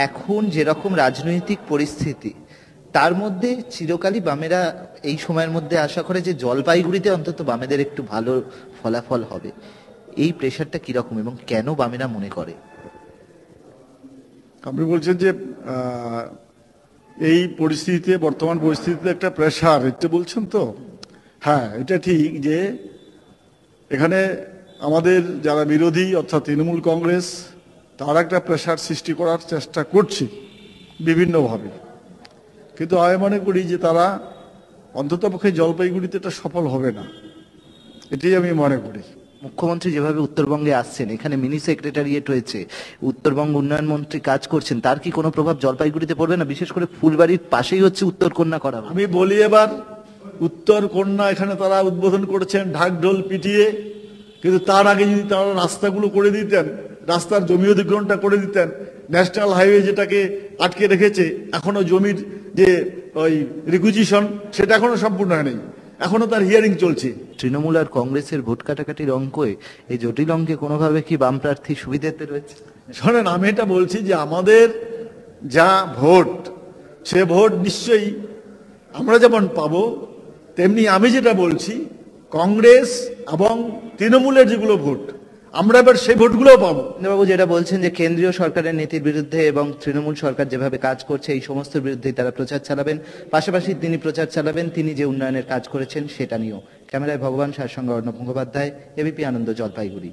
এখন যেরকম রাজনৈতিক পরিস্থিতি, তার মধ্যে চিরকালই বামেরা এই সময়ের মধ্যে আশা করে যে জলপাইগুড়িতে অন্তত বামেদের একটু ভালো ফলাফল হবে। এই প্রেশারটা কিরকম এবং কেন বামেরা মনে করে? আপনি বলছেন যে এই পরিস্থিতিতে, বর্তমান পরিস্থিতিতে একটা প্রেশার, এটা বলছেন তো? হ্যাঁ, এটা ঠিক যে এখানে আমাদের যারা বিরোধী অর্থাৎ তৃণমূল কংগ্রেস, তারা একটা প্রেশার সৃষ্টি করার চেষ্টা করছে বিভিন্নভাবে, কিন্তু আমি মনে করি যে তারা অন্ততপক্ষে জলপাইগুড়িতে এটা সফল হবে না, এটাই আমি মনে করি। মুখ্যমন্ত্রী যেভাবে উত্তরবঙ্গে আসছেন, এখানে মিনি সেক্রেটারিয়েট হয়েছে, উত্তরবঙ্গ উন্নয়ন মন্ত্রী কাজ করছেন, তার কি কোনো প্রভাব জলপাইগুড়িতে পড়বে না? বিশেষ করে ফুলবাড়ির পাশেই হচ্ছে উত্তরকন্যা করা। আমি বলি এবার, উত্তরকন্যা এখানে তারা উদ্বোধন করেছেন ঢাকঢোল পিটিয়ে, কিন্তু তার আগে যদি তারা রাস্তাগুলো করে দিতেন, রাস্তার জমি অধিগ্রহণটা করে দিতেন, ন্যাশনাল হাইওয়ে যেটাকে আটকে রেখেছে, এখনো জমির যে ওই রিকুইজিশন, সেটা এখনো সম্পূর্ণ হয়নি, এখনো তার হিয়ারিং চলছে। তৃণমূল আর কংগ্রেসের ভোট কাটাকাটির অঙ্কে এই জটিল অঙ্কে কোনোভাবে কি বাম প্রার্থী সুবিধাতে রয়েছে? শোনেন, আমি এটা বলছি যে আমাদের যা ভোট, সে ভোট নিশ্চয়ই আমরা যেমন পাবো, তেমনি আমি যেটা বলছি কংগ্রেস এবং তৃণমূলের যেগুলো ভোট, আমরা এবার সেই ভোটগুলোও পাবো। বাবু যেটা বলছেন যে কেন্দ্রীয় সরকারের নীতির বিরুদ্ধে এবং তৃণমূল সরকার যেভাবে কাজ করছে, এই সমস্ত বিরুদ্ধেই তারা প্রচার চালাবেন, পাশাপাশি তিনি প্রচার চালাবেন তিনি যে উন্নয়নের কাজ করেছেন সেটা নিয়েও। ক্যামেরায় ভগবান সার সঙ্গে অর্ণব মুখোপাধ্যায়, এবিপি আনন্দ, জলপাইগুড়ি।